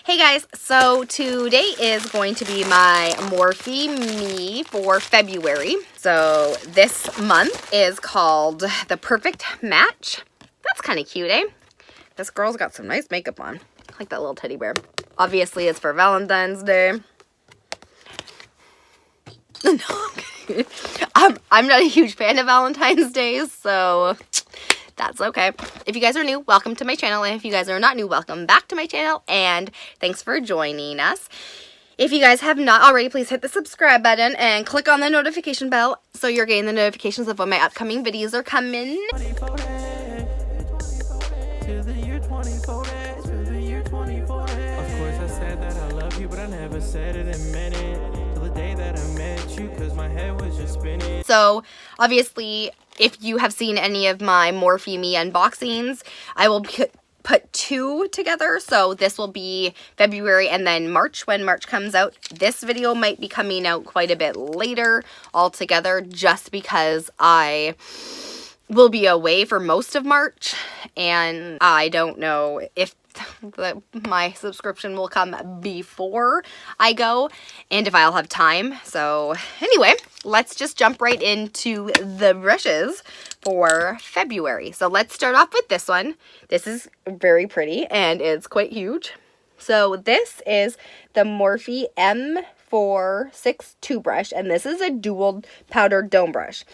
Hey guys, so today is going to be my Morpheme Me for February. So this month is called The Perfect Match. That's kind of cute, eh? This girl's got some nice makeup on. I like that little teddy bear. Obviously, it's for Valentine's Day. No, I'm kidding. I'm not a huge fan of Valentine's Days, so that's okay. If you guys are new, welcome to my channel. And if you guys are not new, welcome back to my channel. And thanks for joining us. If you guys have not already, please hit the subscribe button and click on the notification bell so you're getting the notifications of when my upcoming videos are coming. Of course I said that I love you, but I never said it and meant it till the day that I met you, cause my head was just spinning. So obviously, if you have seen any of my Morpheme Me unboxings, I will put two together. So this will be February and then March when March comes out. This video might be coming out quite a bit later altogether just because I will be away for most of March and I don't know if my subscription will come before I go and if I'll have time. So anyway, let's just jump right into the brushes for February. So let's start off with this one. This is very pretty and it's quite huge. So this is the Morphe M462 brush and this is a dual powder dome brush.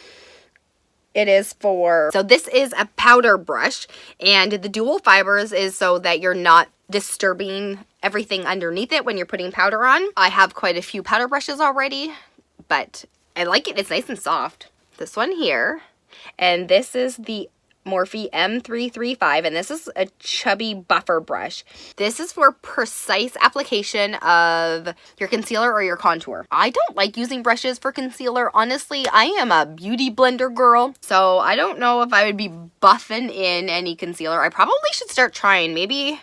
It is so this is a powder brush and the dual fibers is so that you're not disturbing everything underneath it when you're putting powder on. I have quite a few powder brushes already, but I like it. It's nice and soft. This one here, and this is the Morphe M335, and this is a chubby buffer brush. This is for precise application of your concealer or your contour. I don't like using brushes for concealer. Honestly, I am a beauty blender girl, so I don't know if I would be buffing in any concealer. I probably should start trying. Maybe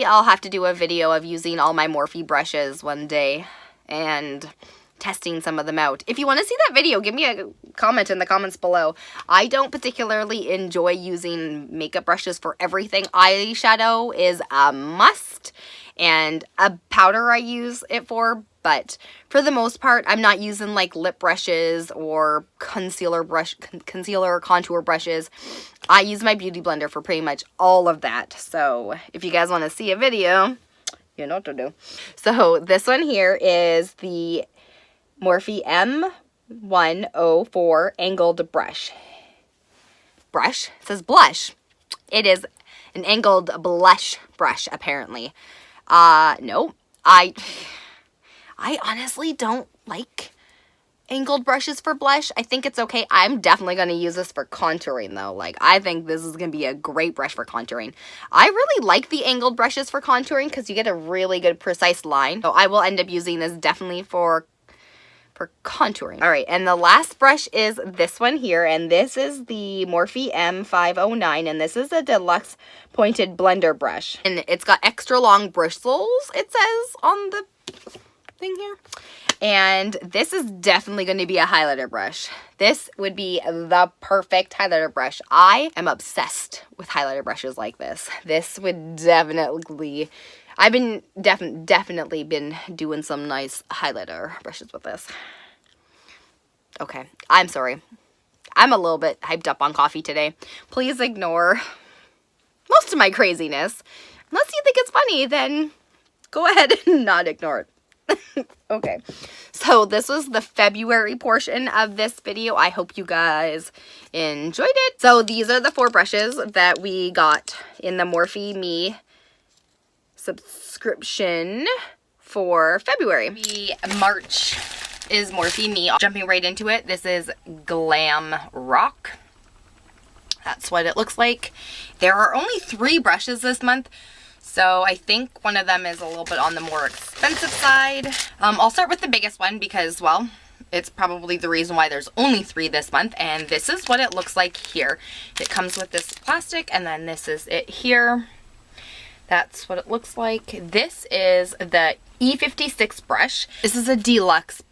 I'll have to do a video of using all my Morphe brushes one day and testing some of them out. If you want to see that video, give me a comment in the comments below. I don't particularly enjoy using makeup brushes for everything. Eyeshadow is a must and a powder I use it for, but for the most part, I'm not using like lip brushes or concealer or contour brushes. I use my beauty blender for pretty much all of that. So if you guys want to see a video, you know what to do. So this one here is the Morphe M104 angled brush. It says blush. It is an angled blush brush, apparently. No. I honestly don't like angled brushes for blush. I think it's okay. I'm definitely going to use this for contouring, though. Like, I think this is going to be a great brush for contouring. I really like the angled brushes for contouring because you get a really good precise line. So I will end up using this definitely for contouring. All right, and the last brush is this one here, and this is the Morphe M509, and this is a deluxe pointed blender brush. And it's got extra long bristles, it says on the thing here. And this is definitely going to be a highlighter brush. This would be the perfect highlighter brush. I am obsessed with highlighter brushes like this. This would definitely... I've been definitely been doing some nice highlighter brushes with this. Okay, I'm sorry. I'm a little bit hyped up on coffee today. Please ignore most of my craziness. Unless you think it's funny, then go ahead and not ignore it. Okay, so this was the February portion of this video. I hope you guys enjoyed it. So these are the 4 brushes that we got in the Morphe Me subscription for February. The March is Morphe Me. Jumping right into it, this is Glam Rock. That's what it looks like. There are only 3 brushes this month, so I think one of them is a little bit on the more expensive side. I'll start with the biggest one because, well, it's probably the reason why there's only 3 this month, and this is what it looks like here. It comes with this plastic, and then this is it here. That's what it looks like. This is the E56 brush. This is a deluxe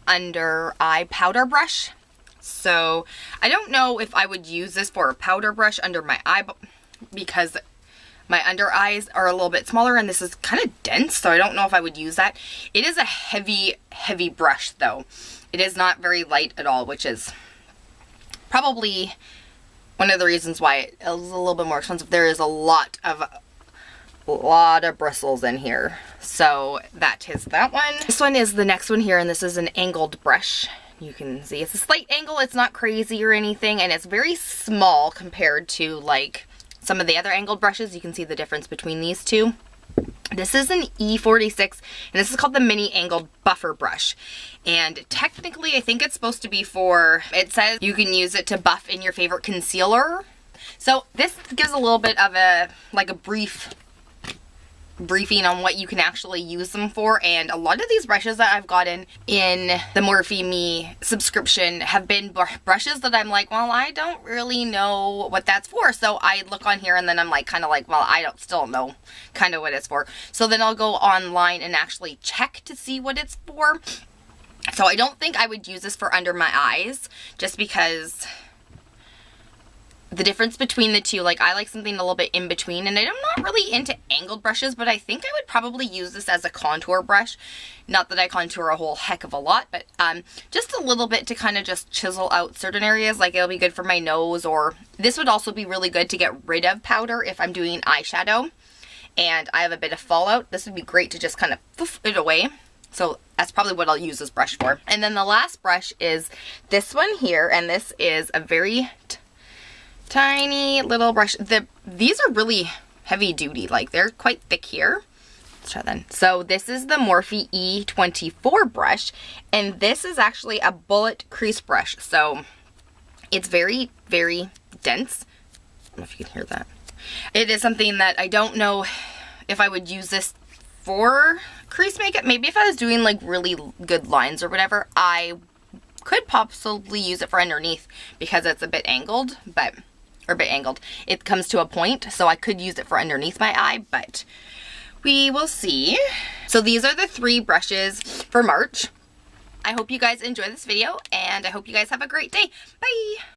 under eye powder brush. So I don't know if I would use this for a powder brush under my eye because My under eyes are a little bit smaller, and this is kind of dense, so I don't know if I would use that. It is a heavy, heavy brush, though. It is not very light at all, which is probably one of the reasons why it is a little bit more expensive. There is a lot of bristles in here. So that is that one. This one is the next one here, and this is an angled brush. You can see it's a slight angle. It's not crazy or anything, and it's very small compared to like some of the other angled brushes. You can see the difference between these two. This is an E46, and this is called the mini angled buffer brush. And technically, I think it's supposed to be for, it says you can use it to buff in your favorite concealer. So this gives a little bit of a, like a briefing on what you can actually use them for, and a lot of these brushes that I've gotten in the Morpheme subscription have been brushes that I'm like, well, I don't really know what that's for. So I look on here and then I'm like, kind of like, well, I still know kind of what it's for. So then I'll go online and actually check to see what it's for. So I don't think I would use this for under my eyes, just because the difference between the two, like I like something a little bit in between, and I'm not really into angled brushes, but I think I would probably use this as a contour brush. Not that I contour a whole heck of a lot, but just a little bit to kind of just chisel out certain areas. Like it'll be good for my nose, or this would also be really good to get rid of powder if I'm doing eyeshadow and I have a bit of fallout. This would be great to just kind of poof it away. So that's probably what I'll use this brush for. And then the last brush is this one here, and this is a very tiny little brush. These are really heavy duty, like they're quite thick here. Let's try then. So this is the Morphe E24 brush, and this is actually a bullet crease brush. So it's very, very dense. I don't know if you can hear that. It is something that I don't know if I would use this for crease makeup. Maybe if I was doing like really good lines or whatever, I could possibly use it for underneath because it's a bit angled, it comes to a point, so I could use it for underneath my eye, but we will see. So these are the 3 brushes for March. I hope you guys enjoy this video, and I hope you guys have a great day. Bye!